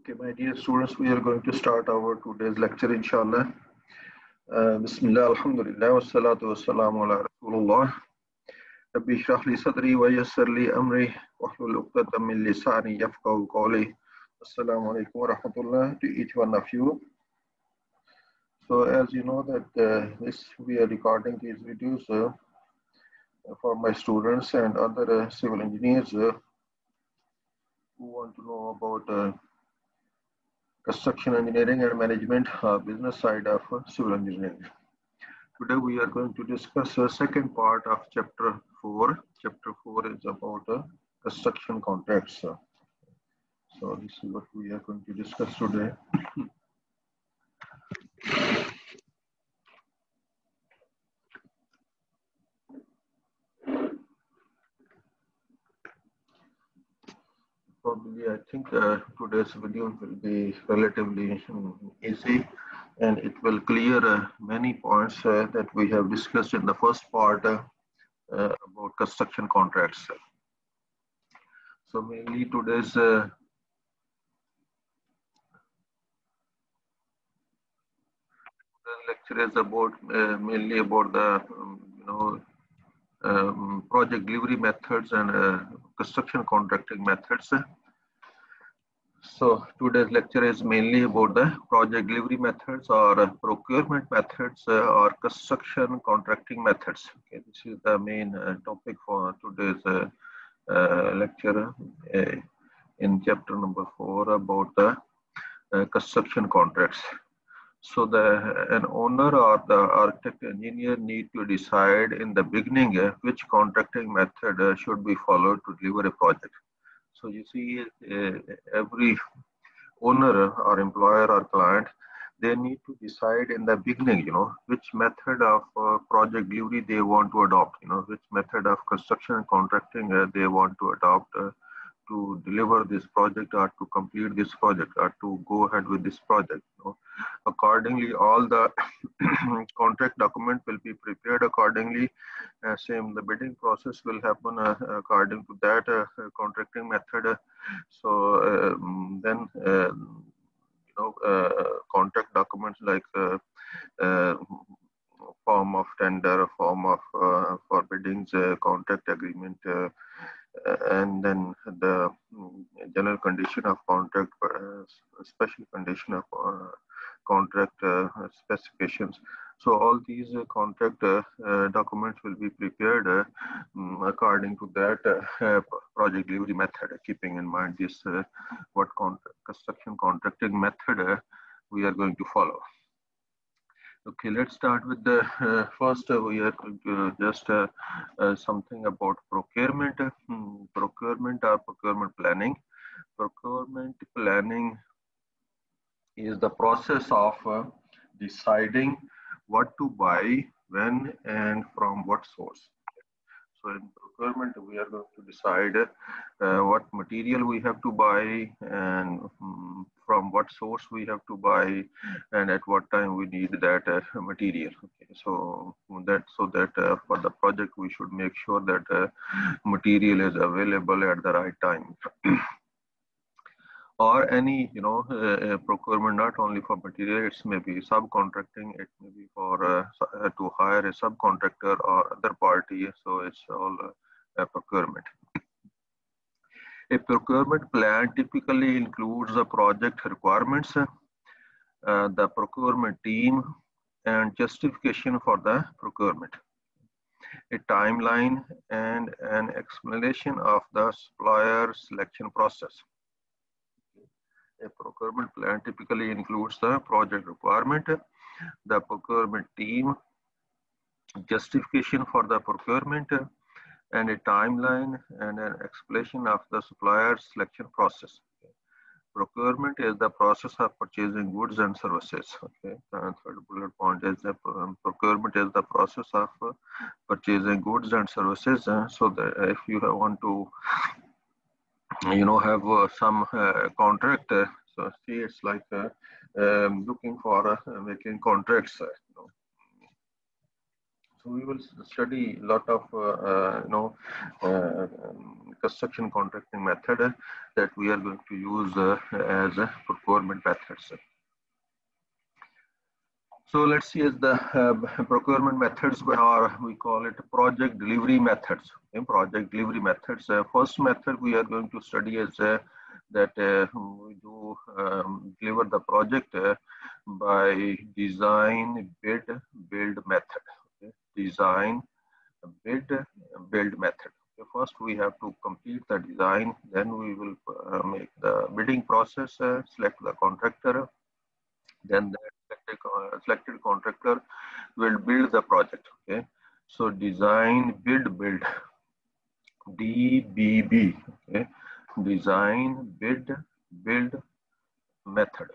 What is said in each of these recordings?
Okay, my dear students, we are going to start our today's lecture, inshallah. Bismillah, alhamdulillah, wassalatu wassalamu ala rasulullah. Rabbi shrah li sadri wa yassir li amri wahlul uqdatam min lisani yafqahu qawli. Assalamu alaikum wa rahmatullah to each one of you. So as you know that this we are recording these videos for my students and other civil engineers who want to know about construction engineering and management business side of civil engineering. Today we are going to discuss the second part of chapter 4. Chapter 4 is about construction contracts. So this is what we are going to discuss today. Probably I think today's video will be relatively easy and it will clear many points that we have discussed in the first part about construction contracts. So mainly today's lecture is about mainly about the project delivery methods and construction contracting methods. So today's lecture is mainly about the project delivery methods or procurement methods or construction contracting methods. Okay, this is the main topic for today's lecture in chapter number 4 about the construction contracts. So an owner or the architect engineer need to decide in the beginning which contracting method should be followed to deliver a project. So you see every owner or employer or client, they need to decide in the beginning, which method of project delivery they want to adopt, which method of construction and contracting they want to adopt to deliver this project or to complete this project or to go ahead with this project. Accordingly, all the contract document will be prepared accordingly. Same, the bidding process will happen according to that contracting method. So then, contract documents like form of tender, form of for biddings, contract agreement, and then the general condition of contract, special condition of contract specifications. So all these contract documents will be prepared according to that project delivery method, keeping in mind this what construction contracting method we are going to follow. Okay, let's start with the first. We are going to just something about procurement. Procurement or procurement planning. Procurement planning is the process of deciding what to buy, when, and from what source. So in procurement, we are going to decide what material we have to buy and from what source we have to buy and at what time we need that material. Okay, so that for the project we should make sure that material is available at the right time. Or any procurement, not only for material, it may be subcontracting, it may be for to hire a subcontractor or other party. So it's all procurement. A procurement plan typically includes the project requirements, the procurement team, and justification for the procurement, a timeline, and an explanation of the supplier selection process. A procurement plan typically includes the project requirement, the procurement team, justification for the procurement, and a timeline and an explanation of the supplier selection process. Okay. Procurement is the process of purchasing goods and services. Okay. The third bullet point is that procurement is the process of purchasing goods and services. So that if you want to have some contract, so see it's like looking for making contracts. So we will study a lot of construction contracting method that we are going to use as procurement methods. So let's see, as the procurement methods are, we call it project delivery methods. Okay? Project delivery methods. First method we are going to study is that we do deliver the project by design, bid, build method. Okay? Design, bid, build method. Okay? First we have to complete the design, then we will make the bidding process, select the contractor, then the selected contractor will build the project. Okay, so design, bid, build, DBB. Okay, design, bid, build method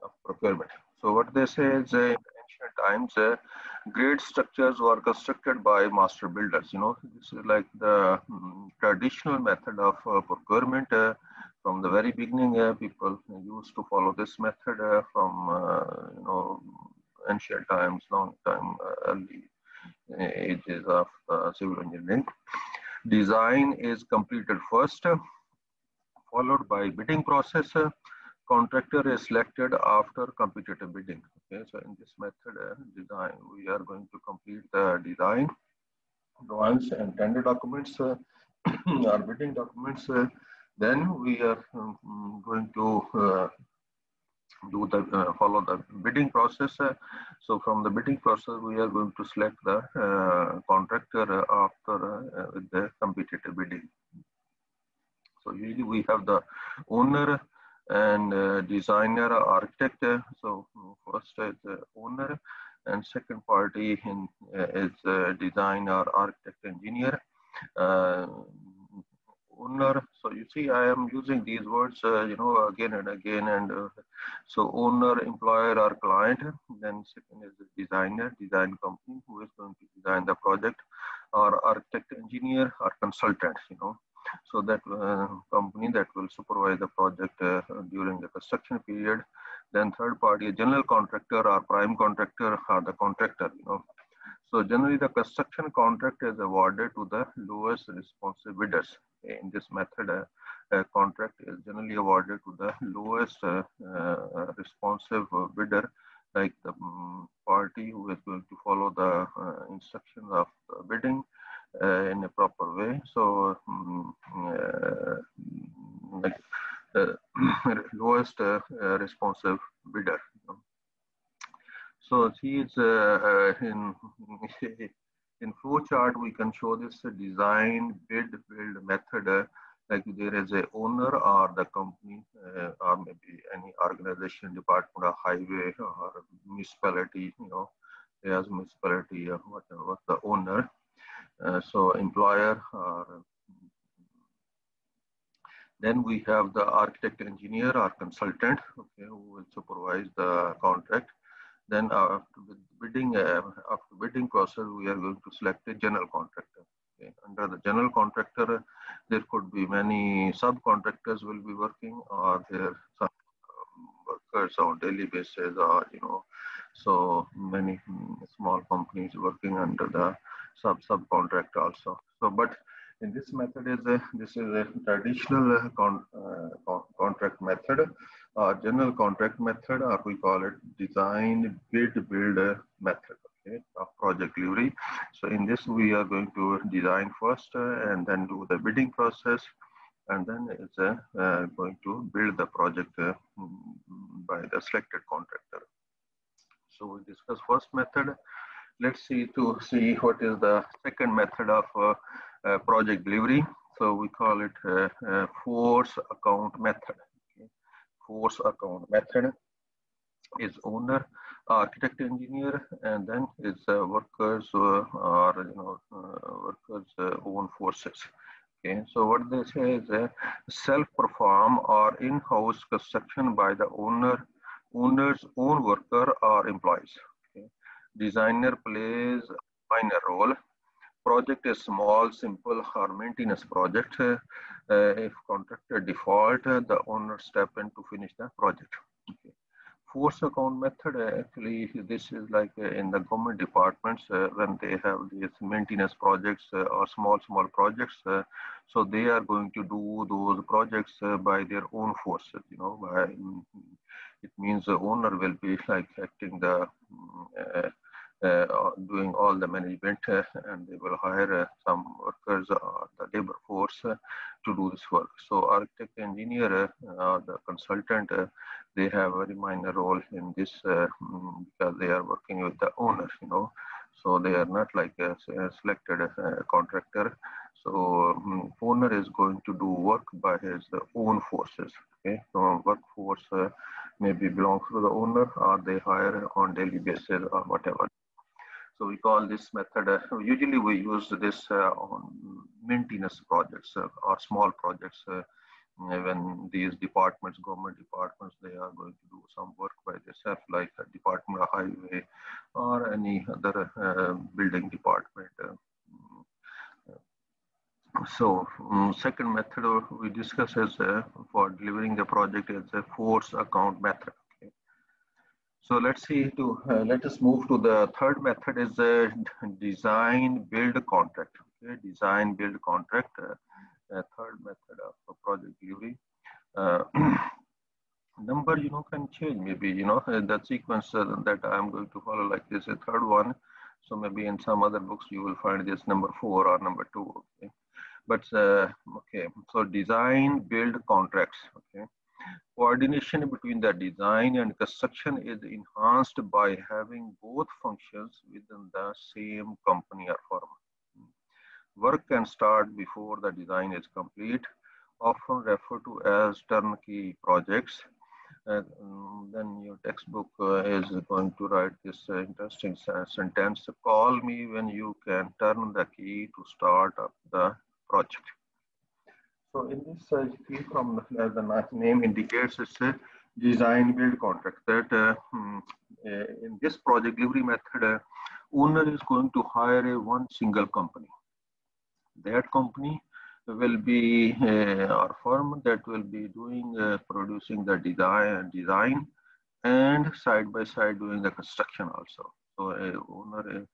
of procurement. So what they say is in ancient times, great structures were constructed by master builders. You know, this is like the traditional method of procurement. From the very beginning, people used to follow this method from ancient times, long time, early ages of civil engineering. Design is completed first, followed by bidding process. Contractor is selected after competitive bidding. Okay, so in this method, design, we are going to complete the design, drawings and tender documents, or bidding documents. Then we are going to do the follow the bidding process. So from the bidding process, we are going to select the contractor after with the competitive bidding. So usually we have the owner and designer, architect. So first is the owner, and second party is designer, architect, engineer. Owner, so you see I am using these words again and again, and so owner, employer or client. Then second is the designer, design company who is going to design the project, or architect, engineer or consultant, so that company that will supervise the project during the construction period. Then third party, a general contractor or prime contractor or the contractor, So generally the construction contract is awarded to the lowest responsive bidders. In this method, a contract is generally awarded to the lowest responsive bidder, like the party who is going to follow the instructions of bidding in a proper way. So like lowest responsive bidder. So see, it's in flow chart we can show this design, bid, build method. Like there is a owner or the company or maybe any organization, department of highway or municipality, there's municipality or whatever, the owner. So employer, then we have the architect, engineer or consultant, okay, who will supervise the contract. Then after bidding process, we are going to select a general contractor. Okay. Under the general contractor, there could be many subcontractors will be working, or there some workers on daily basis, or so many small companies working under the subcontract also. So, but in this method this is a traditional contract method, general contract method, or we call it design, bid, build method, okay, of project delivery. So in this we are going to design first and then do the bidding process, and then it's going to build the project by the selected contractor. So we discuss first method. Let's see what is the second method of project delivery. So we call it force account method. Okay. Force account method is owner, architect, engineer, and then is workers or workers own forces. Okay, so what they say is self-perform or in-house construction by the owner's own worker or employees. Okay. Designer plays a minor role. Project is small, simple, or maintenance project. If contractor default, the owner step in to finish the project. Okay. force account method, actually, this is like in the government departments when they have these maintenance projects or small projects. So they are going to do those projects by their own forces. It means the owner will be like acting the doing all the management, and they will hire some workers or the labor force to do this work. So architect, engineer, the consultant, they have a very minor role in this because they are working with the owner. So they are not like a selected contractor. So owner is going to do work by his own forces. Okay, so workforce maybe belongs to the owner, or they hire on daily basis or whatever. So we call this method, usually we use this on maintenance projects or small projects when these departments, government departments, they are going to do some work by themselves, like a Department of Highway or any other building department. So second method we discuss is for delivering the project is a force account method. So let us move to the third method is design build contract. Okay, design build contract, third method of project delivery. Number can change, maybe the sequence that I'm going to follow like this, a third one. So maybe in some other books you will find this number 4 or number 2. Okay, but okay, so design build contracts. Okay. Coordination between the design and construction is enhanced by having both functions within the same company or firm. Work can start before the design is complete, often referred to as turnkey projects. Then your textbook is going to write this interesting sentence: call me when you can turn the key to start up the project. So in this, from the name indicates, it's a design build contract. That in this project delivery method, owner is going to hire one single company. That company will be our firm that will be doing producing the design and side by side doing the construction also. So a owner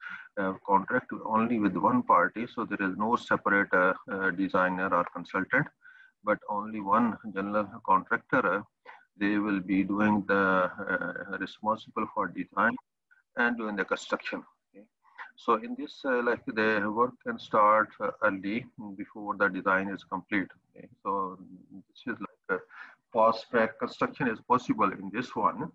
contract only with one party, so there is no separate designer or consultant, but only one general contractor. They will be doing the responsible for design and doing the construction. Okay. So in this, like the work can start early before the design is complete. Okay. So this is like a fast track construction is possible in this one.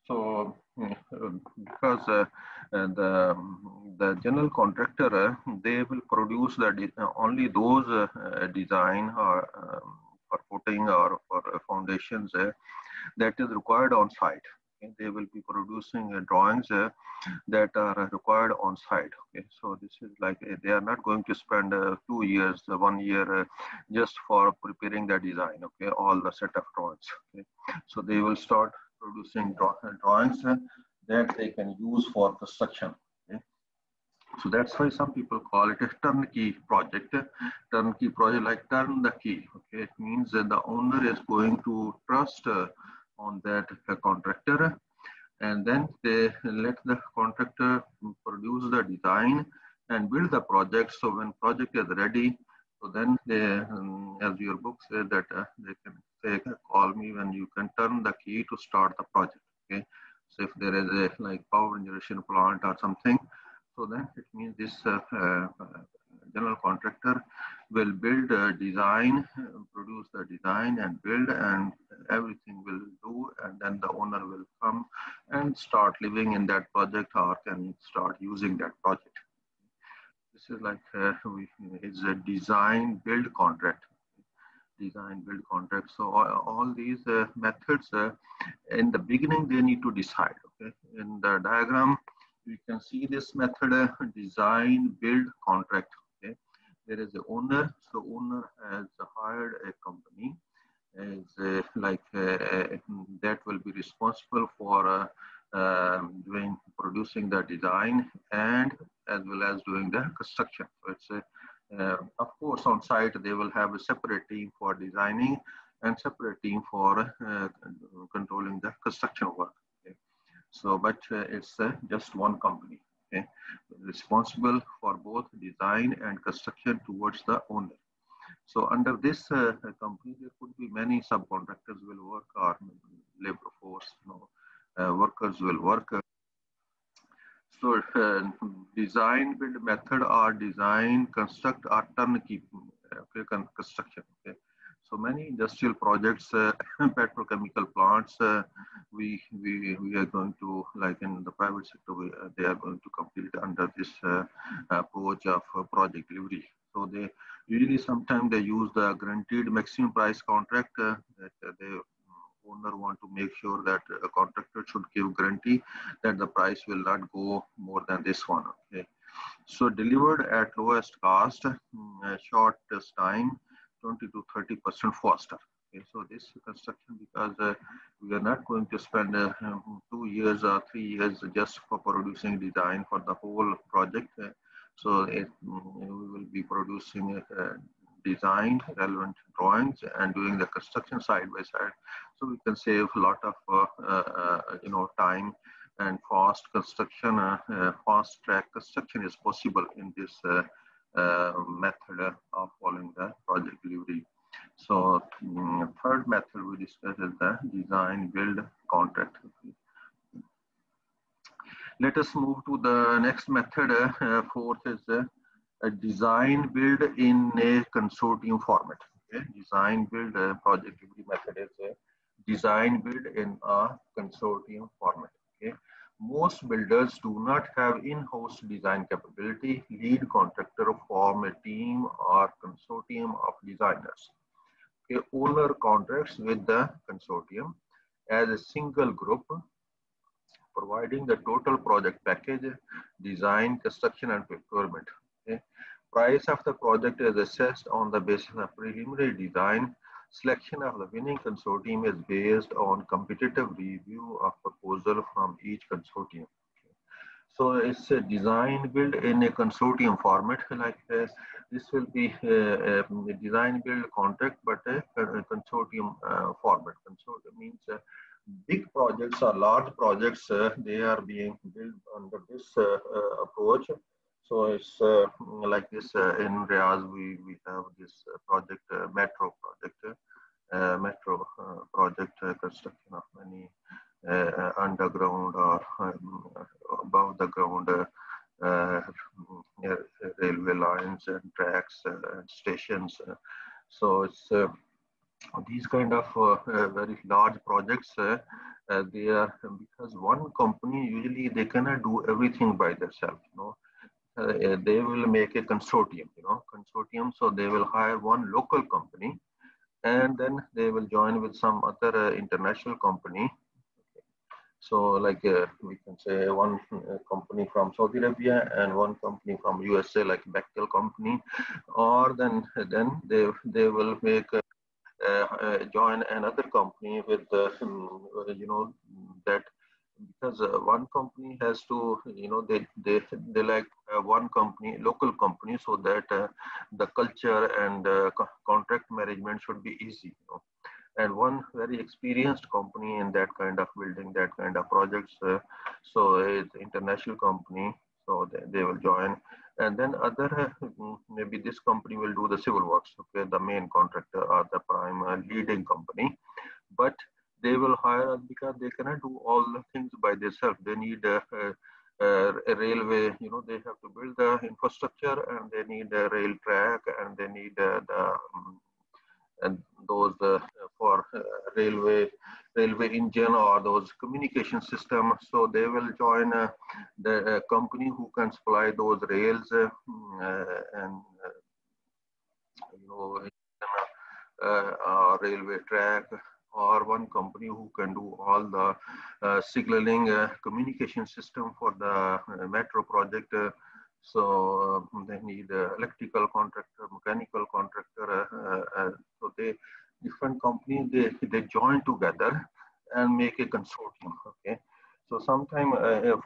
So because the general contractor, they will produce only those design or for footing or for foundations that is required on site. Okay. They will be producing drawings that are required on site. Okay. So this is like they are not going to spend 2 years, 1 year just for preparing the design. Okay, all the set of drawings. Okay. So they will start producing drawings that they can use for construction. Okay. So that's why some people call it a turnkey project. Turnkey project, like turn the key. Okay, it means that the owner is going to trust on that contractor, and then they let the contractor produce the design and build the project. So when project is ready, so then they, as your book says, that they can say, call me when you can turn the key to start the project. Okay, so if there is a like power generation plant or something, so then it means this general contractor will build a design, produce the design and build, and everything will do, and then the owner will come and start living in that project or can start using that project. This is like it's a design build contract. Design build contract. So all these methods in the beginning they need to decide. Okay, in the diagram you can see this method design build contract. Okay, there is the owner. So owner has hired a company as like that will be responsible for producing the design and as well as doing the construction. So it's a of course, on site, they will have a separate team for designing and separate team for controlling the construction work. Okay. So, but it's just one company, okay, responsible for both design and construction towards the owner. So under this company, there could be many subcontractors will work, or labor force, workers will work. So design build method or design construct or turnkey construction. Okay. So many industrial projects, petrochemical plants, we are going to, like in the private sector, they are going to complete under this approach of project delivery. So they usually sometimes they use the guaranteed maximum price contract that they owner want to make sure that a contractor should give guarantee that the price will not go more than this one. Okay. So delivered at lowest cost, shortest time, 20 to 30% faster. Okay, so this construction, because we are not going to spend 2 years or 3 years just for producing design for the whole project. So we will be producing design, relevant drawings, and doing the construction side by side. So we can save a lot of time, and fast construction, fast track construction is possible in this method of following the project delivery. So third method we discussed is the design, build, contract. Let us move to the next method. Fourth is a design build in a consortium format. Okay? Design build project delivery method is a design build in a consortium format. Okay? Most builders do not have in-house design capability. Lead contractor form a team or consortium of designers. Okay? Owner contracts with the consortium as a single group, providing the total project package, design, construction, and procurement. Okay? Price of the project is assessed on the basis of preliminary design. Selection of the winning consortium is based on competitive review of proposal from each consortium. Okay? So it's a design build in a consortium format. Like this will be a design build contract, but a consortium format. Consortium means big projects or large projects, they are being built under this approach. So it's like this in Riyadh, we have this project, metro project, construction of many underground or above the ground railway lines and tracks and stations. So it's these kind of very large projects, they are, because one company usually they cannot do everything by themselves. They will make a consortium. Consortium. So they will hire one local company, and then they will join with some other international company. So like we can say one company from Saudi Arabia and one company from USA, like Bechtel company, or then they will make join another company with that, because one company has to, they like one company, local company, so that the culture and contract management should be easy. And one very experienced company in that kind of building, that kind of projects. So it's international company, so they will join. And then other, maybe this company will do the civil works, okay, the main contractor or the prime leading company. But they will hire us because they cannot do all the things by themselves. They need a railway, they have to build the infrastructure, and they need a rail track, and they need and those for railway engine or those communication system. So they will join the company who can supply those rails and railway track, or one company who can do all the signaling communication system for the metro project. So they need electrical contractor, mechanical contractor. So they different companies, they join together and make a consortium. Okay. So sometime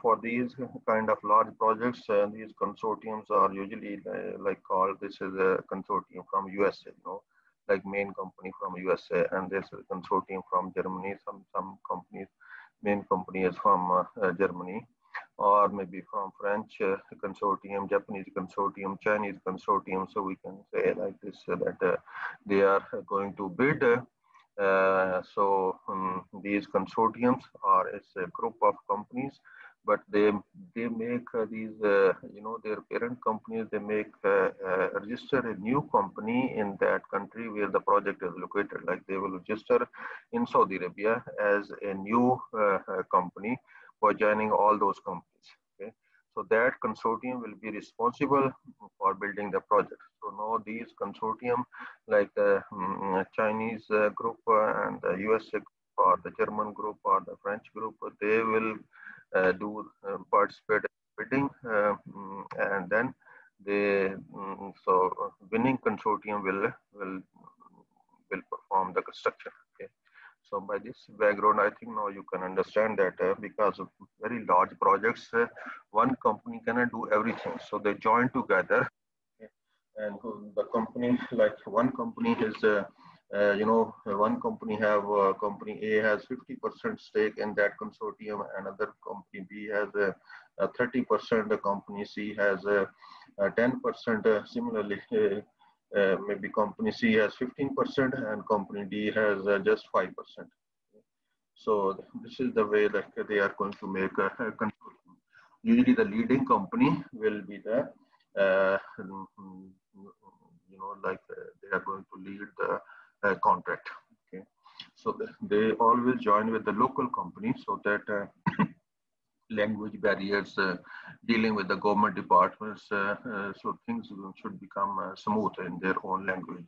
for these kind of large projects, these consortiums are usually like called, this is a consortium from USA. like main company from USA, and there's a consortium from Germany. Some companies, main company is from Germany, or maybe from French consortium, Japanese consortium, Chinese consortium. So we can say like this that they are going to bid. These consortiums are as a group of companies, but they make these their parent companies, they make register a new company in that country where the project is located. Like they will register in Saudi Arabia as a new company for joining all those companies. Okay, so that consortium will be responsible for building the project. So now these consortium, like the Chinese group and the USA group or the German group or the French group, they will do participate in bidding, and then winning consortium will perform the construction. Okay. So by this background, I think now you can understand that because of very large projects, one company cannot do everything. So they join together, okay. And the company, like one company is, one company have company A has 50% stake in that consortium, another company B has 30%, the company C has 10%. Similarly, maybe company C has 15% and company D has just 5%. So this is the way that they are going to make a control. Usually the leading company will be the, they are going to lead the contract. Okay. So they always join with the local company so that language barriers, dealing with the government departments, so things should become smooth in their own language.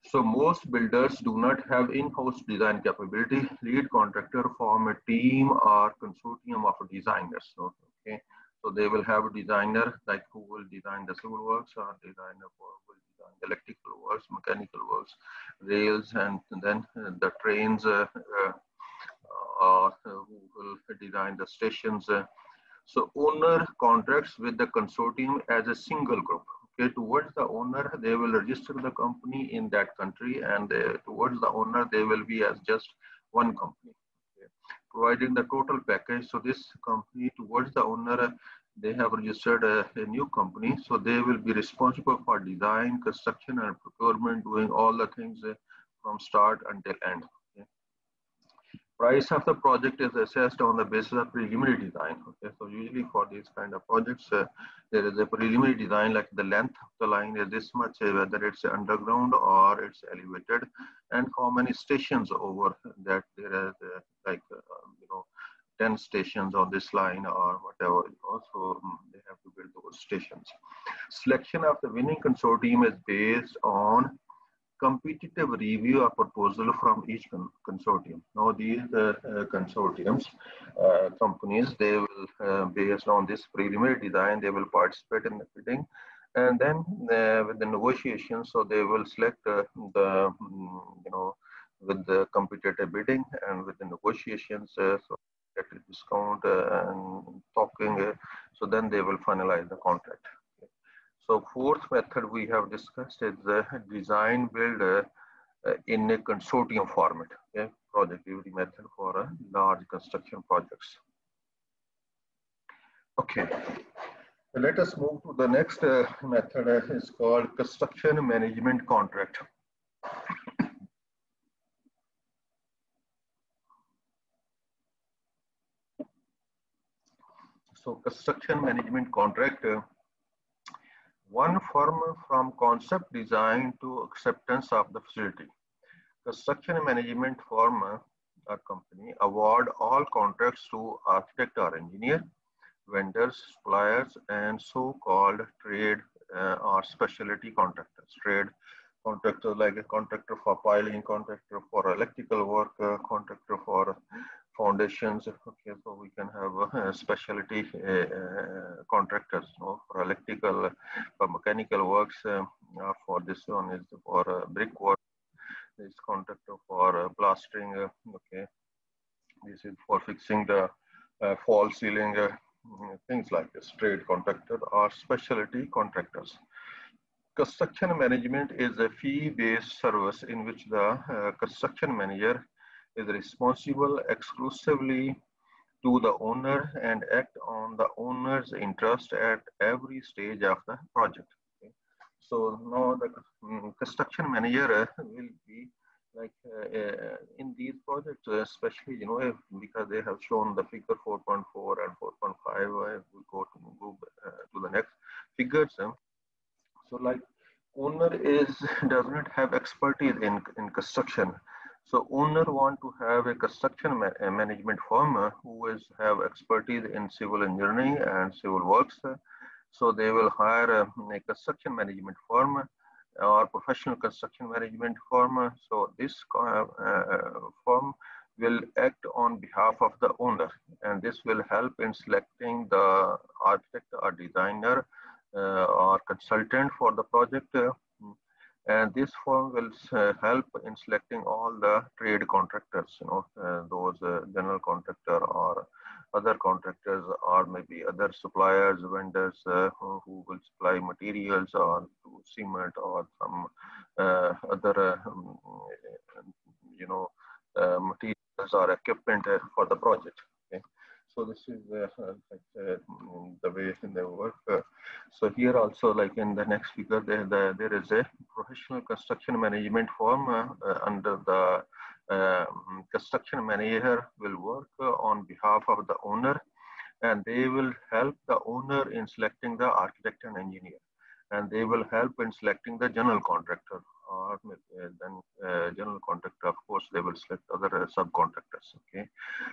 So most builders do not have in-house design capability. Lead contractor form a team or consortium of designers. So, okay, so they will have a designer like who will design the civil works, or designer who will design the electrical works, mechanical works, rails, and then the trains, who will design the stations. So owner contracts with the consortium as a single group. Okay, towards the owner, they will register the company in that country, and towards the owner, they will be as just one company. Okay. Providing the total package. So this company towards the owner, they have registered a new company. So they will be responsible for design, construction, and procurement, doing all the things from start until end. Price of the project is assessed on the basis of preliminary design. Okay, so usually for these kind of projects, there is a preliminary design, like the length of the line is this much, whether it's underground or it's elevated, and how many stations over that there is, 10 stations on this line or whatever. So they have to build those stations. Selection of the winning consortium is based on competitive review of proposal from each consortium. Now these consortiums, companies, they will, based on this preliminary design, they will participate in the bidding, and then with the negotiations, so they will select with the competitive bidding and with the negotiations, so get a discount and talking, so then they will finalize the contract. So fourth method we have discussed is the design build in a consortium format, okay? Project delivery method for large construction projects. Okay, so let us move to the next method. Is called construction management contract. So construction management contract, one firm from concept design to acceptance of the facility. Construction management firm or company award all contracts to architect or engineer, vendors, suppliers, and so-called trade or specialty contractors. Trade contractor, like a contractor for piling, contractor for electrical work, contractor for foundations. Okay, so we can have specialty contractors, for electrical, for mechanical works. For this one is for brick work. This contractor for plastering. Okay, this is for fixing the fall ceiling, things like this. Trade contractor or specialty contractors. Construction management is a fee-based service in which the construction manager is responsible exclusively to the owner and act on the owner's interest at every stage of the project. Okay. So now the construction manager will be like in these projects, especially because they have shown the figure 4.4 and 4.5. We go to the next figures. So like owner does not have expertise in construction. So owner want to have a construction management firm who have expertise in civil engineering and civil works. So they will hire a construction management firm or professional construction management firm. So this firm will act on behalf of the owner, and this will help in selecting the architect or designer or consultant for the project. And this firm will help in selecting all the trade contractors, those general contractor or other contractors or maybe other suppliers, vendors who will supply materials or cement or some other, materials or equipment for the project. Okay. So this is the way they work. So here also, like in the next figure, there is a professional construction management firm under the construction manager will work on behalf of the owner, and they will help the owner in selecting the architect and engineer, and they will help in selecting the general contractor, or then general contractor, of course, they will select other subcontractors. Okay,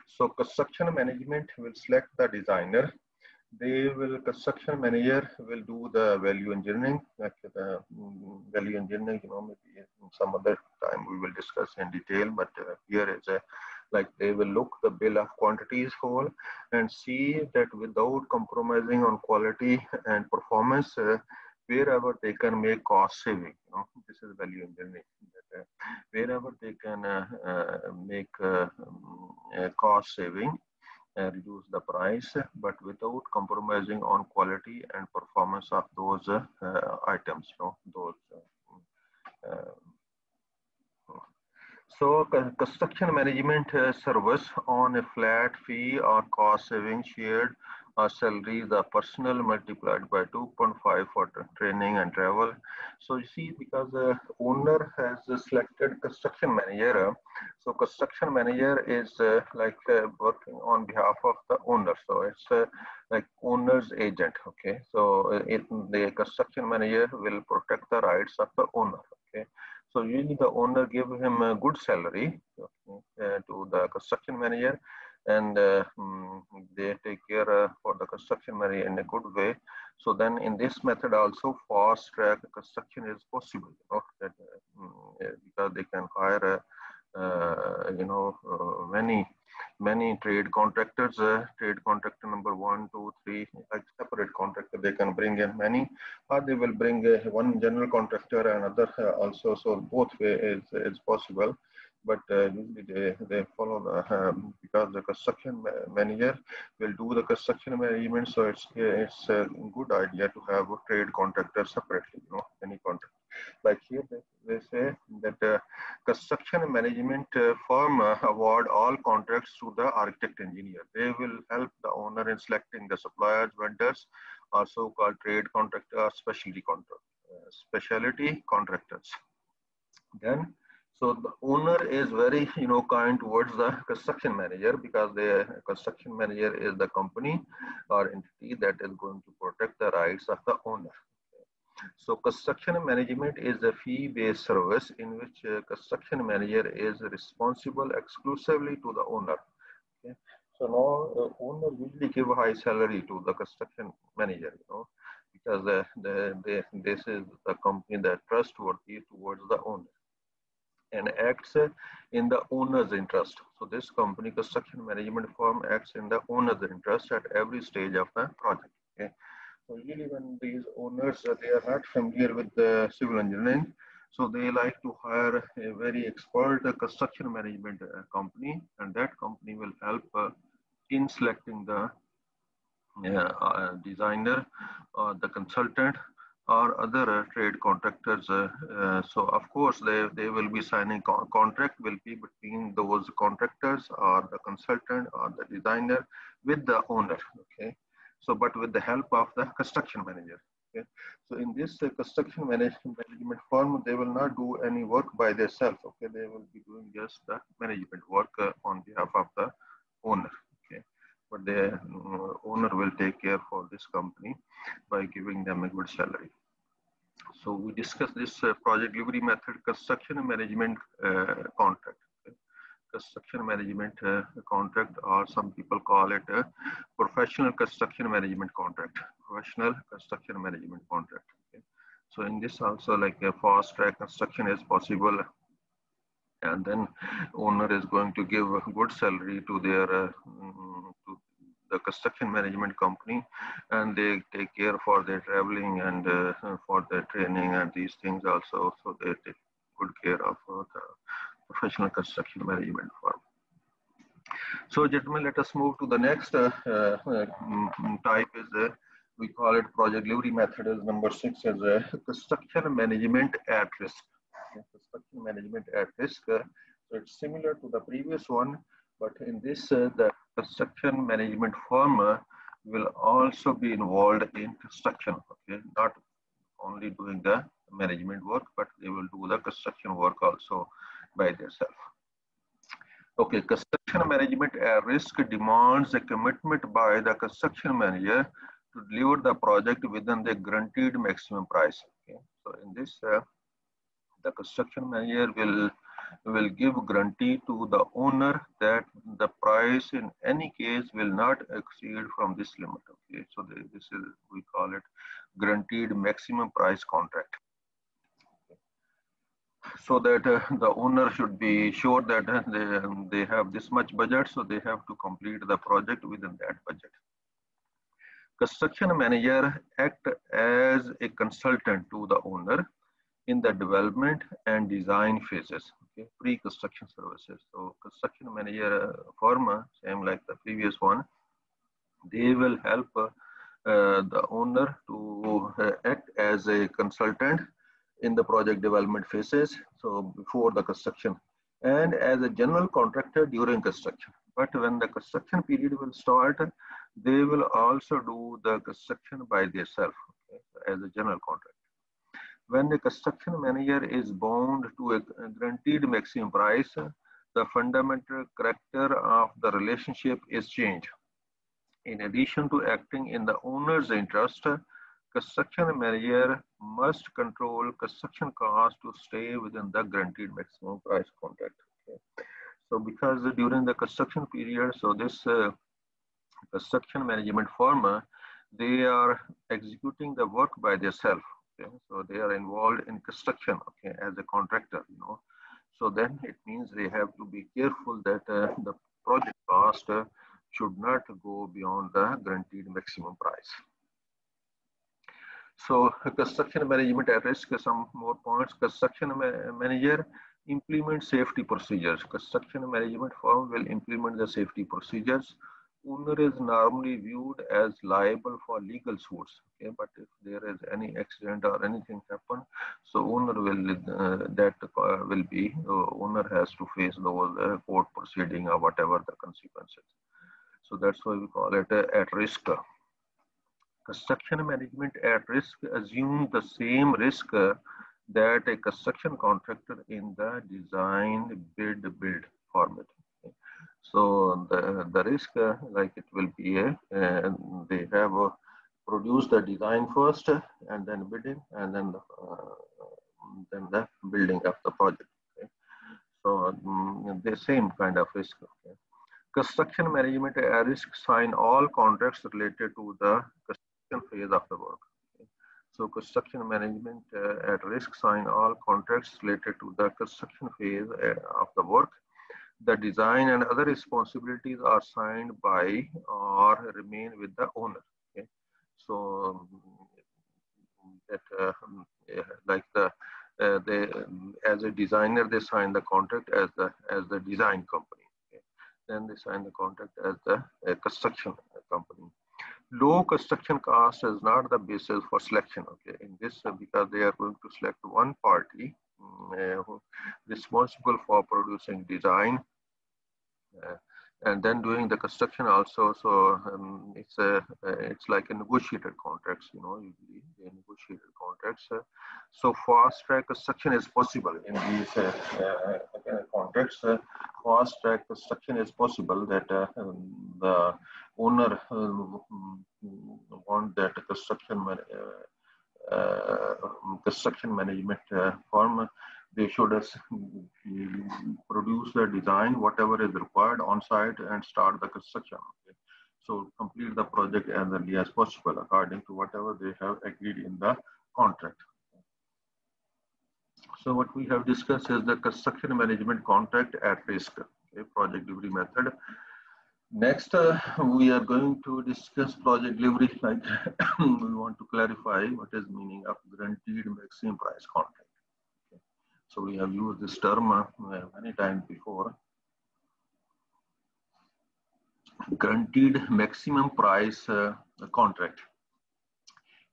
so construction management will select the designer. Construction manager will do the value engineering, like the value engineering, maybe in some other time we will discuss in detail, but here is a, like they will look the bill of quantities whole and see that without compromising on quality and performance, wherever they can make cost saving, this is value engineering. That, wherever they can make cost saving, reduce the price, but without compromising on quality and performance of those items. So construction management service on a flat fee or cost saving shared salary, the personnel multiplied by 2.5 for training and travel. So you see, because the owner has selected construction manager, so construction manager is working on behalf of the owner. So it's like owner's agent. Okay, so the construction manager will protect the rights of the owner. Okay. So usually the owner give him a good salary to the construction manager, and they take care for the construction manager in a good way. So then in this method also fast track construction is possible, that, because they can hire many trade contractors, trade contractor number 1, 2, 3, like separate contractor, they can bring in many, or they will bring one general contractor and other also. So both way is possible, but usually they follow the because the construction manager will do the construction management. So it's a good idea to have a trade contractor separately, any contract. Like here they say that construction management firm award all contracts to the architect engineer. They will help the owner in selecting the suppliers, vendors, or so-called trade contractor, specialty contractors. Then, so the owner is very kind towards the construction manager, because the construction manager is the company or entity that is going to protect the rights of the owner. So construction management is a fee-based service in which construction manager is responsible exclusively to the owner. Okay. So now owner usually give a high salary to the construction manager, because this is the company that trustworthy towards the owner and acts in the owner's interest. So this company, construction management firm, acts in the owner's interest at every stage of the project. Okay. So usually when these owners, they are not familiar with the civil engineering, so they like to hire a very expert construction management company, and that company will help in selecting the designer, the consultant, or other trade contractors. So of course they will be signing contract will be between those contractors or the consultant or the designer with the owner. Okay, so but with the help of the construction manager. Okay, so in this construction management firm, they will not do any work by themselves. Okay, they will be doing just the management work on behalf of the owner. Okay, but the owner will take care for this company by giving them a good salary. So we discussed this project delivery method, construction management contract. Okay. Construction management contract, or some people call it a professional construction management contract. Professional construction management contract. Okay. So in this also, like a fast track construction is possible, and then owner is going to give a good salary to their to the construction management company, and they take care for their traveling and for their training and these things also. So they take good care of the professional construction management firm. So gentlemen, let us move to the next type is we call it project delivery method is number 6 as a construction management at risk. Okay, construction management at risk. So it's similar to the previous one, but in this the construction management firm will also be involved in construction. Okay, not only doing the management work, but they will do the construction work also by themselves. Okay, construction management at risk demands a commitment by the construction manager to deliver the project within the guaranteed maximum price. Okay, so in this, the construction manager will give guarantee to the owner that the price in any case will not exceed from this limit. Okay, so this is, we call it guaranteed maximum price contract. So that the owner should be sure that they have this much budget, so they have to complete the project within that budget. Construction manager act as a consultant to the owner in the development and design phases. Okay, pre-construction services. So construction manager firm, same like the previous one, they will help the owner to act as a consultant in the project development phases, so before the construction, and as a general contractor during construction. But when the construction period will start, they will also do the construction by themselves, okay, as a general contractor. When the construction manager is bound to a guaranteed maximum price, the fundamental character of the relationship is changed. In addition to acting in the owner's interest, construction manager must control construction costs to stay within the guaranteed maximum price contract. Okay. So because during the construction period, so this construction management firm, they are executing the work by themselves. Okay. So they are involved in construction, okay, as a contractor, you know. So then it means they have to be careful that the project cost should not go beyond the guaranteed maximum price. So construction management at risk, some more points. Construction manager implement safety procedures. Construction management firm will implement the safety procedures. Owner is normally viewed as liable for legal suits. Okay, but if there is any accident or anything happen, so owner will owner has to face those court proceeding or whatever the consequences. So that's why we call it at risk. Construction management at risk assumes the same risk that a construction contractor in the design build format. Okay. So the risk like it will be they have produced the design first and then bidding and then the building of the project. Okay. So the same kind of risk. Okay. Construction management at risk sign all contracts related to the phase of the work. Okay. So construction management at risk sign all contracts related to the construction phase of the work. The design and other responsibilities are signed by or remain with the owner. Okay. So that like they as a designer they sign the contract as the design company. Okay. Then they sign the contract as the construction company. low construction cost is not the basis for selection. Okay, in this because they are going to select one party responsible for producing design and then doing the construction also. So it's like a negotiated contracts, you know, usually they negotiated contracts. So fast track construction is possible in these contracts. Fast track construction is possible that the owner want that construction management firm, they should produce the design, whatever is required on site, and start the construction. Okay? So complete the project as early as possible according to whatever they have agreed in the contract. So what we have discussed is the construction management contract at risk, okay, project delivery method. Next, we are going to discuss project delivery. Like we want to clarify what is meaning of guaranteed maximum price contract. Okay. So we have used this term many times before. Guaranteed maximum price contract.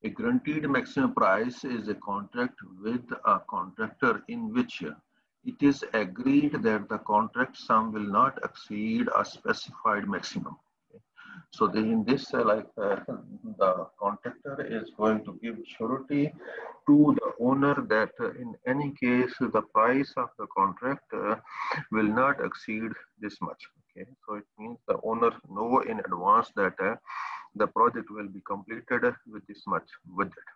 A guaranteed maximum price is a contract with a contractor in which it is agreed that the contract sum will not exceed a specified maximum. Okay. So in this, the contractor is going to give surety to the owner that in any case the price of the contract will not exceed this much. Okay, so it means the owner know in advance that the project will be completed with this much budget.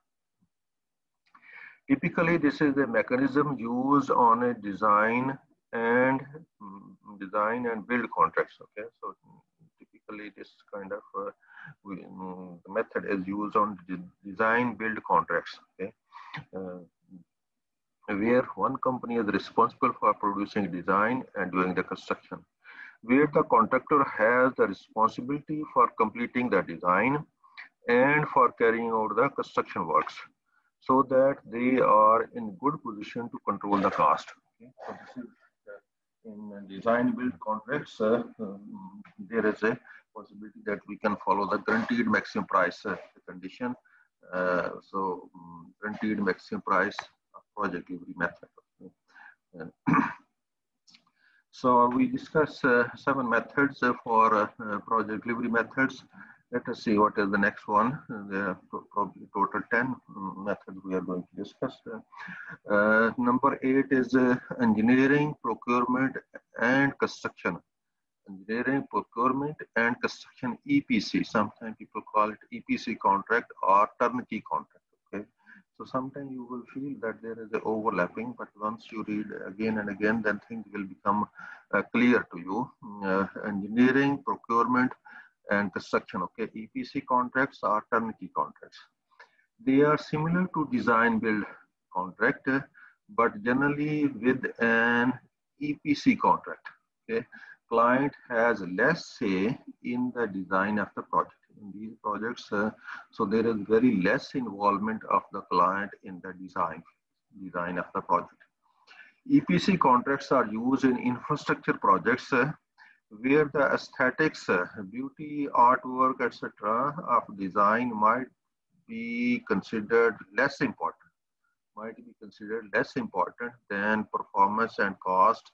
Typically, this is the mechanism used on a design and build contracts. Okay, so typically this kind of method is used on design build contracts. Okay, where one company is responsible for producing design and doing the construction, where the contractor has the responsibility for completing the design and for carrying out the construction works, so that they are in good position to control the cost. Okay? So this is in design build contracts, there is a possibility that we can follow the guaranteed maximum price condition. Guaranteed maximum price project delivery method. Okay? So we discuss 7 methods for project delivery methods. Let us see what is the next one. There are probably total 10 methods we are going to discuss. Number 8 is engineering, procurement, and construction. Engineering, procurement, and construction, EPC. Sometimes people call it EPC contract or turnkey contract. Okay. So sometimes you will feel that there is an overlapping, but once you read again and again, then things will become clear to you. Engineering, procurement, and construction. Okay, EPC contracts are turnkey contracts. They are similar to design build contract, but generally with an EPC contract. Okay, client has less say in the design of the project. In these projects, so there is very less involvement of the client in the design of the project. EPC contracts are used in infrastructure projects where the aesthetics, beauty, artwork, etc. of design might be considered less important than performance and cost.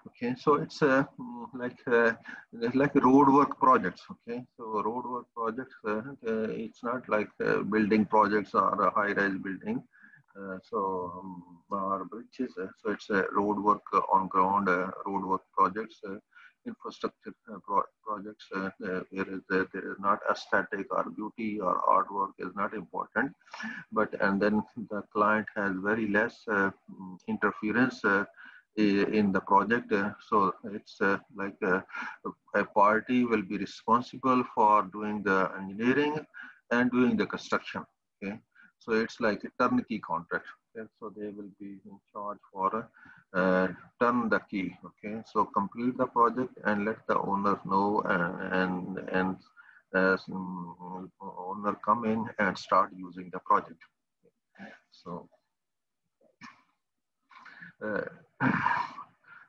Okay, so it's like road work projects. Okay, so road work projects, it's not like building projects or a high-rise building. Our bridges, so it's a road work on ground, road work projects, infrastructure projects, there is not aesthetic or beauty or artwork is not important, and then the client has very less interference in the project. So it's like a party will be responsible for doing the engineering and doing the construction. Okay. So it's like a turnkey contract. Okay? So they will be in charge for turn the key. Okay, so complete the project and let the owner know, and owner come in and start using the project. So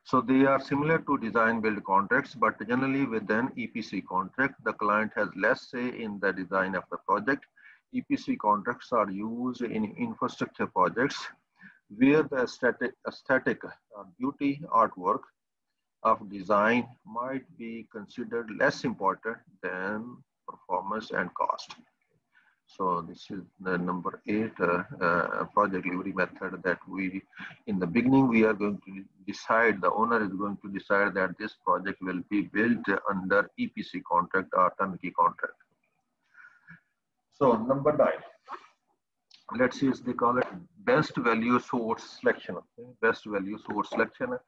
So they are similar to design build contracts, but generally with an EPC contract, the client has less say in the design of the project. EPC contracts are used in infrastructure projects where the aesthetic beauty artwork of design might be considered less important than performance and cost. So this is the number 8 project delivery method that in the beginning, we are going to decide, the owner is going to decide that this project will be built under EPC contract or turnkey contract. So number 9, let's see, they call it best value source selection. Okay? Best value source selection.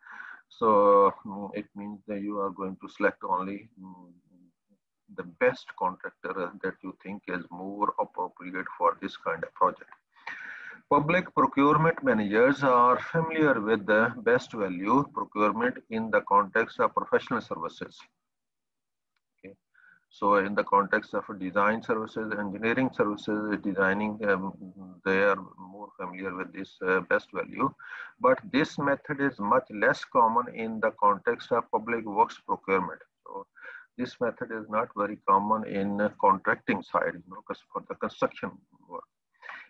So it means that you are going to select only the best contractor that you think is more appropriate for this kind of project. Public procurement managers are familiar with the best value procurement in the context of professional services. Okay. So in the context of design services, engineering services, designing, they are more familiar with this best value. But this method is much less common in the context of public works procurement. So this method is not very common in contracting side, because for the construction work.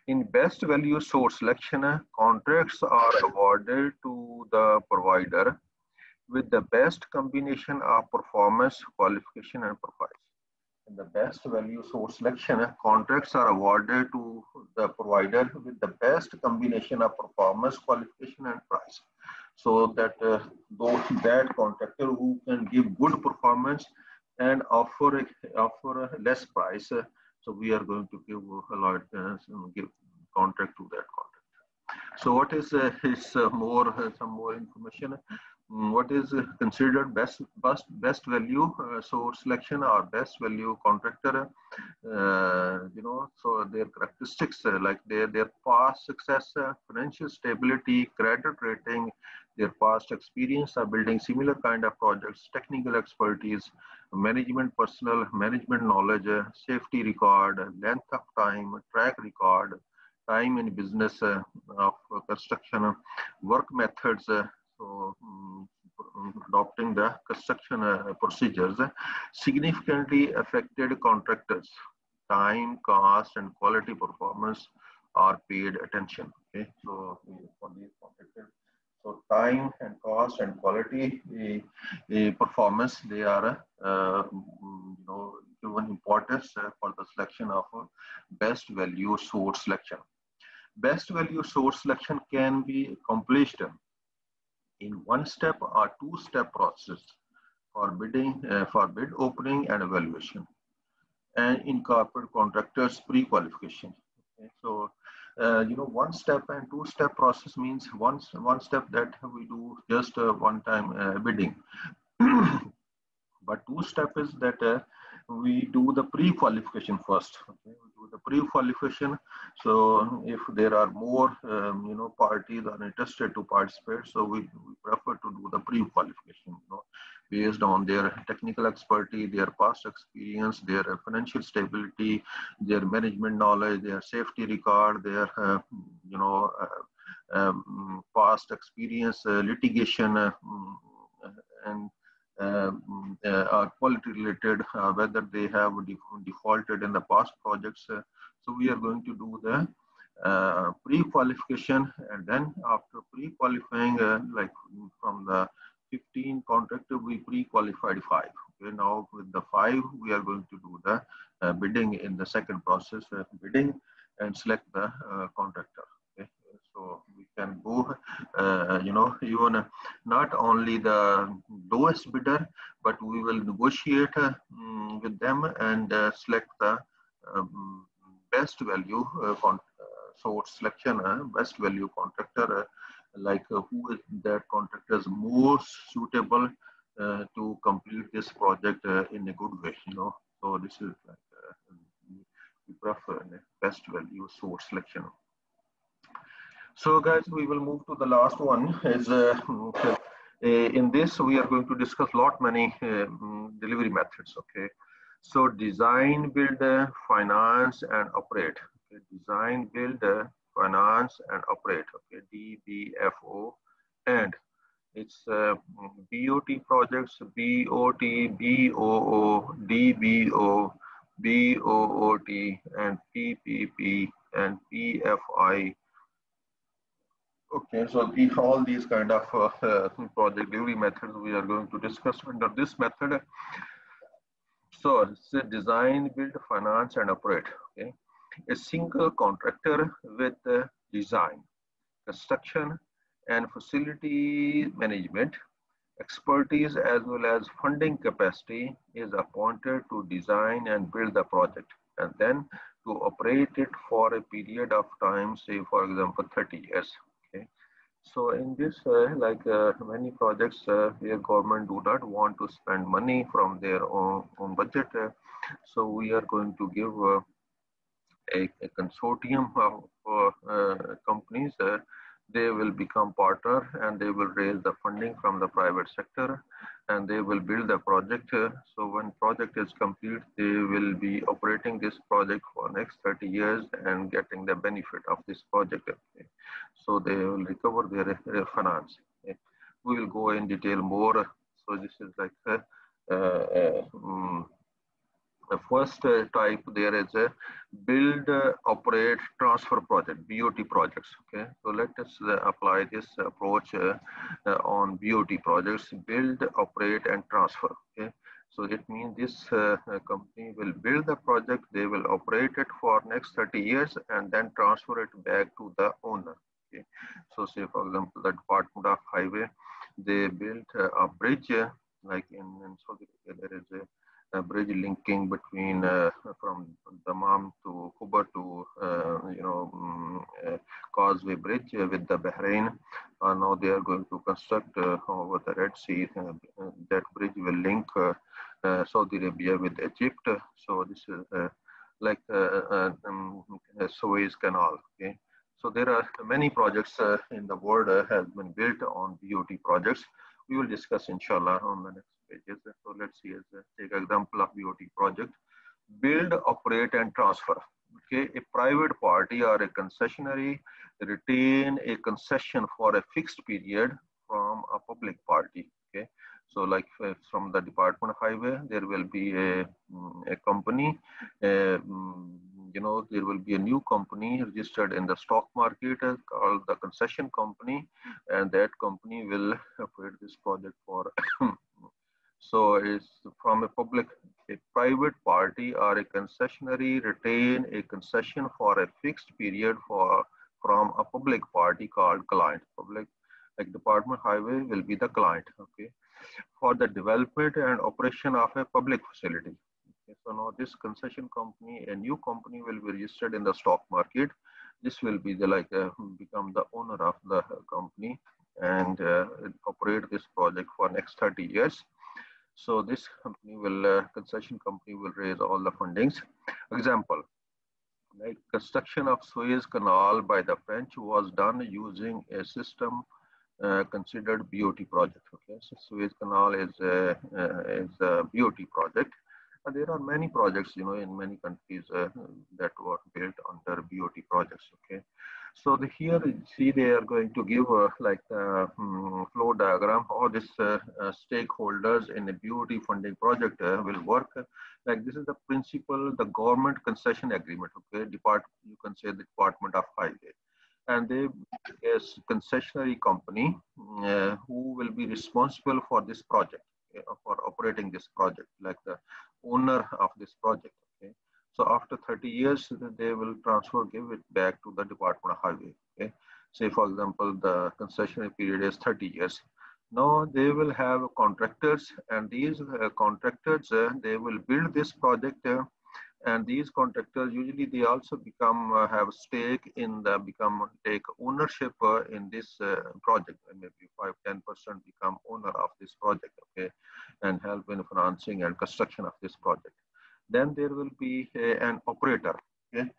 In best value source selection, contracts are awarded to the provider with the best combination of performance, qualification, and price. In the best value source selection, contracts are awarded to the provider with the best combination of performance, qualification, and price. So that that contractor who can give good performance and offer less price. So we are going to give give contract to that contractor. So what is some more information? What is considered best value source selection or best value contractor? So their characteristics like their past success, financial stability, credit rating, their past experience of building similar kind of projects, technical expertise, management personnel, management knowledge, safety record, length of time, track record, time in business of construction, work methods, so adopting the construction procedures, significantly affected contractors, time, cost, and quality performance are paid attention. Okay, so for these contractors, so time and cost and quality performance, they are given importance for the selection of best value source selection. Best value source selection can be accomplished in one-step or two-step process for bidding, for bid opening and evaluation, and in corporate contractors pre-qualification. Okay, so one-step and two-step process means one step that we do just one-time bidding, but two-step is that we do the pre-qualification first. Okay? We do the pre-qualification. So if there are more, parties are interested to participate, so we prefer to do the pre-qualification, based on their technical expertise, their past experience, their financial stability, their management knowledge, their safety record, their, past experience, litigation, and are quality related, whether they have defaulted in the past projects. So we are going to do the pre-qualification, and then after pre-qualifying, like from the 15 contractor, we pre-qualified 5. Okay, now with the 5, we are going to do the bidding in the second process, bidding and select the contractor. Okay, so we can go, even not only the lowest bidder, but we will negotiate with them and select the best value source selection, best value contractor, like who is that contractor is most suitable to complete this project in a good way, So this is like we prefer best value source selection. So guys, we will move to the last one. Is in this we are going to discuss many delivery methods. Okay, so design, build, finance, and operate. Okay, design, build, finance, and operate. Okay, DBFO, and It's BOT projects, BOT, BOO, DBO, BOOT, and PPP and PFI. Okay, so all these kind of project delivery methods we are going to discuss under this method. So it's a design, build, finance, and operate. Okay, a single contractor with design, construction, and facility management expertise as well as funding capacity is appointed to design and build the project and then to operate it for a period of time, say for example 30 years. Okay. So in this, many projects where government do not want to spend money from their own budget, so we are going to give a consortium of companies. They will become partner and they will raise the funding from the private sector and they will build the project. So when project is complete, they will be operating this project for next 30 years and getting the benefit of this project. Okay. So they will recover their finance. Okay. We will go in detail more. So this is like the first type there is a build, operate, transfer project, BOT projects. Okay, so let us apply this approach on BOT projects, build, operate, and transfer. Okay, so it means this company will build the project, they will operate it for next 30 years, and then transfer it back to the owner. Okay, so say for example, the Department of Highway, they built a bridge like in Saudi Arabia, there is a bridge linking between from Dammam to Kuba to Causeway Bridge with the Bahrain. Now they are going to construct over the Red Sea. That bridge will link Saudi Arabia with Egypt. So this is like Suez Canal. Okay. So there are many projects in the world has been built on BOT projects. We will discuss inshallah on the next pages. So let's see, take example of BOT project. Build, operate, and transfer. Okay, a private party or a concessionary retain a concession for a fixed period from a public party. Okay, so like from the Department of Highway, there will be a company. There will be a new company registered in the stock market called the concession company, and that company will operate this project for. So it's from a private party or a concessionary retain a concession for a fixed period from a public party called client. Public, like Department Highway will be the client. Okay, for the development and operation of a public facility. Okay, so now this concession company, a new company will be registered in the stock market. This will be the become the owner of the company and operate this project for next 30 years. So this company will, concession company will raise all the fundings. Example, like construction of Suez Canal by the French was done using a system considered BOT project. Okay, so Suez Canal is a BOT project. There are many projects, in many countries that were built under BOT projects. Okay, so here you see they are going to give flow diagram how this stakeholders in a BOT funding project will work. Like this is the principle, the government concession agreement. Okay, you can say the Department of Highway, and they is concessionary company who will be responsible for this project, for operating this project, like the owner of this project. Okay, so after 30 years they will give it back to the Department of Highway. Okay, say for example the concessionary period is 30 years. Now they will have contractors, and these contractors they will build this project. And these contractors usually they also have stake in take ownership in this project, and maybe 5-10% become owner of this project. Okay, and help in financing and construction of this project. Then there will be an operator. Okay,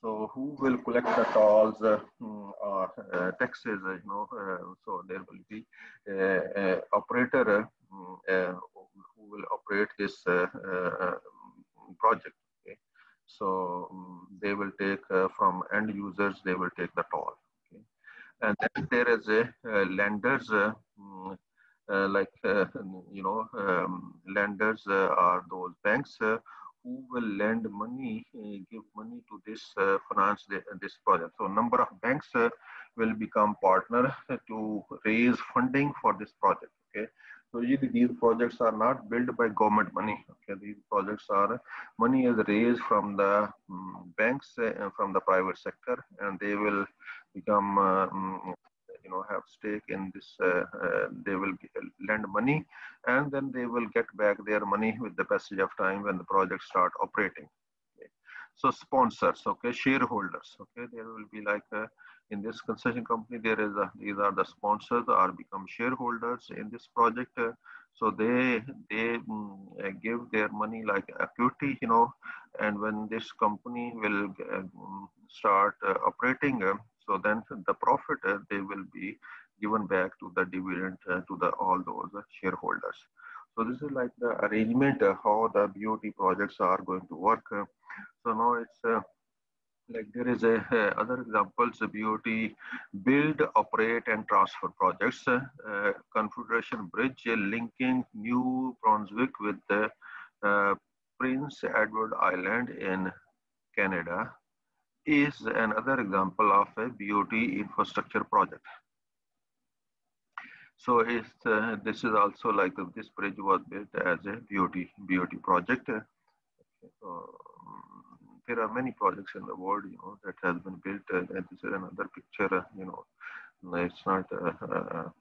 so who will collect the tolls or taxes? So there will be operator who will operate this project. Okay, so they will take from end users, they will take the toll. Okay, and then there is a lenders lenders are those banks who will lend money, give money to this finance this project. So number of banks will become partner to raise funding for this project. Okay. So usually these projects are not built by government money. Okay, these projects are money is raised from the banks from the private sector, and they will become have stake in this. They will lend money, and then they will get back their money with the passage of time when the projects start operating. Okay. So sponsors, okay, shareholders, okay, there will be like in this concession company, there is these are the sponsors or become shareholders in this project. So they give their money like equity, and when this company will start operating, so then the profit they will be given back to the dividend to the all those shareholders. So this is like the arrangement how the BOT projects are going to work. So now it's like there is a other examples BOT build, operate, and transfer projects. Confederation Bridge linking New Brunswick with the Prince Edward Island in Canada is another example of a BOT infrastructure project. So this is also like this bridge was built as a BOT project. So, there are many projects in the world, that has been built. And this is another picture, it's not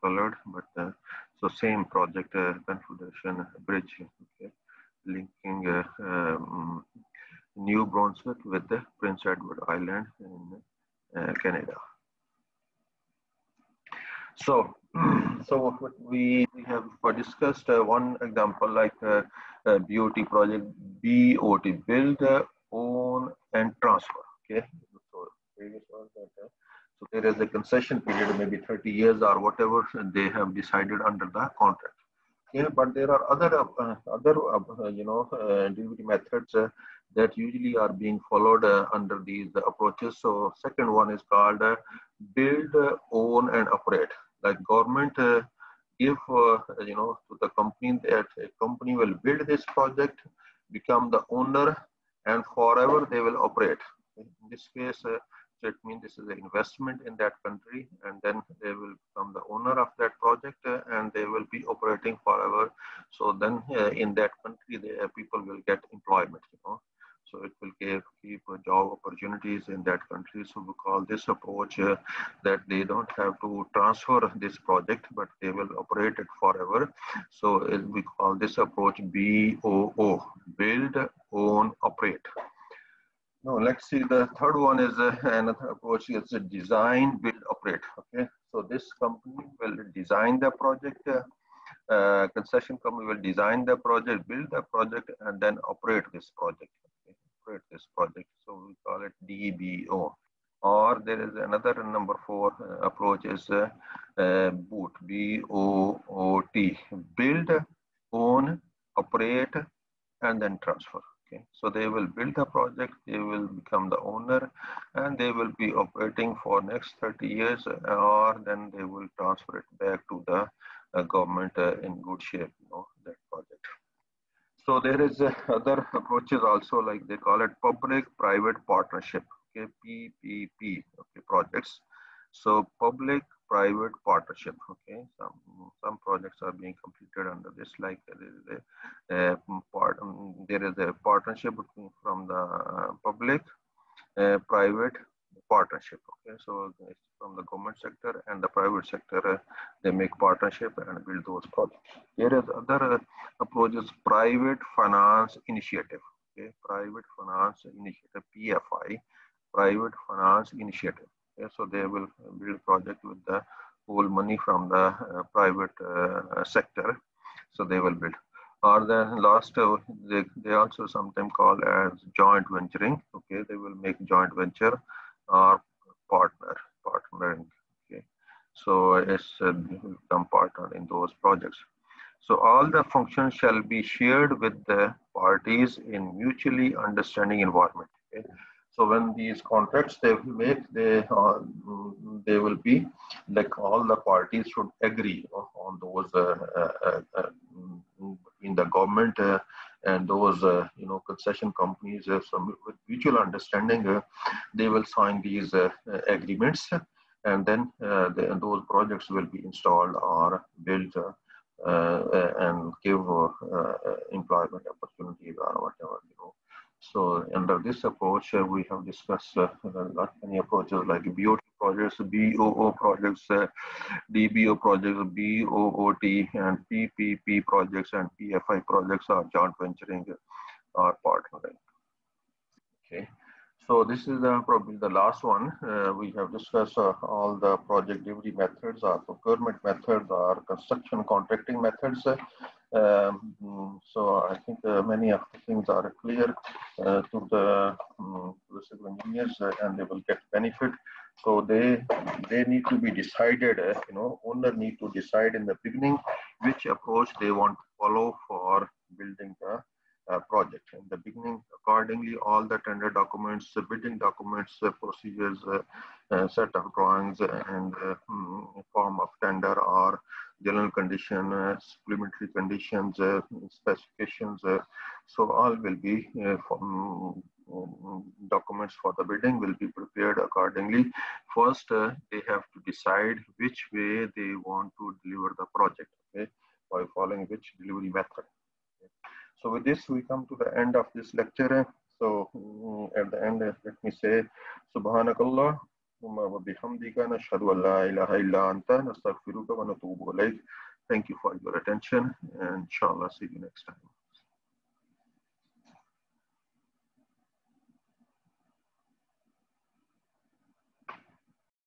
colored, but so same project, Confederation Bridge, okay, linking New Brunswick with the Prince Edward Island in Canada. So, so we have discussed one example like BOT project, BOT, build, own, and transfer. Okay, so so there is a concession period, maybe 30 years or whatever they have decided under the contract. Yeah, but there are other delivery methods that usually are being followed under these approaches. So second one is called build, own, and operate. Like government give to the company that a company will build this project, become the owner, and forever they will operate. In this case, so it means this is an investment in that country, and then they will become the owner of that project, and they will be operating forever. So then in that country, people will get employment, So it will keep job opportunities in that country. So we call this approach that they don't have to transfer this project, but they will operate it forever. So we call this approach BOO, build, own, operate. No, let's see. The third one is another approach is design, build, operate. Okay, so this company will design the project. Concession company will design the project, build the project, and then operate this project. Okay, operate this project. So we call it DBO. Or there is another number 4 approach is BOOT, BOOT, build, own, operate, and then transfer. Okay, so they will build the project, they will become the owner, and they will be operating for next 30 years, or then they will transfer it back to the government in good shape, that project. So there is other approaches also, like they call it public-private partnership, okay, PPP, okay, projects. So public-private partnership, okay. Some projects are being completed under this, like there is a partnership from the public, private partnership. Okay, so it's from the government sector and the private sector, they make partnership and build those projects. There is other approaches, private finance initiative. Okay, private finance initiative, PFI, private finance initiative. Okay, so they will build project with the whole money from the private sector. So they will build. Or the last, they also sometimes call as joint venturing. Okay, they will make joint venture or partnering. Okay, so it's become partner in those projects. So all the functions shall be shared with the parties in mutually understanding environment. Okay, So when these contracts they will make, they will be like all the parties should agree on those between the government and those concession companies. Some with mutual understanding, they will sign these agreements, and then those projects will be installed or built. And give employment opportunities or whatever, So under this approach, we have discussed many approaches like BOT projects, BOO projects, DBO projects, BOOT, and PPP projects, and PFI projects are joint venturing or partnering. Okay. So this is probably the last one. We have discussed all the project delivery methods, or procurement methods, or construction contracting methods. So I think many of the things are clear to the civil engineers, and they will get benefit. So they need to be decided. Owner need to decide in the beginning which approach they want to follow for building the project. In the beginning, accordingly, all the tender documents, bidding documents, procedures, set of drawings, and form of tender or general condition, supplementary conditions, specifications. So all will be documents for the bidding will be prepared accordingly. First, they have to decide which way they want to deliver the project, okay, by following which delivery method. So with this, we come to the end of this lecture. So at the end, let me say, Subhanakallah, wa bihamdika nashhadu an la ilaha illa anta nastaghfiruka wa natubu ilayk. Thank you for your attention, and inshallah, see you next time.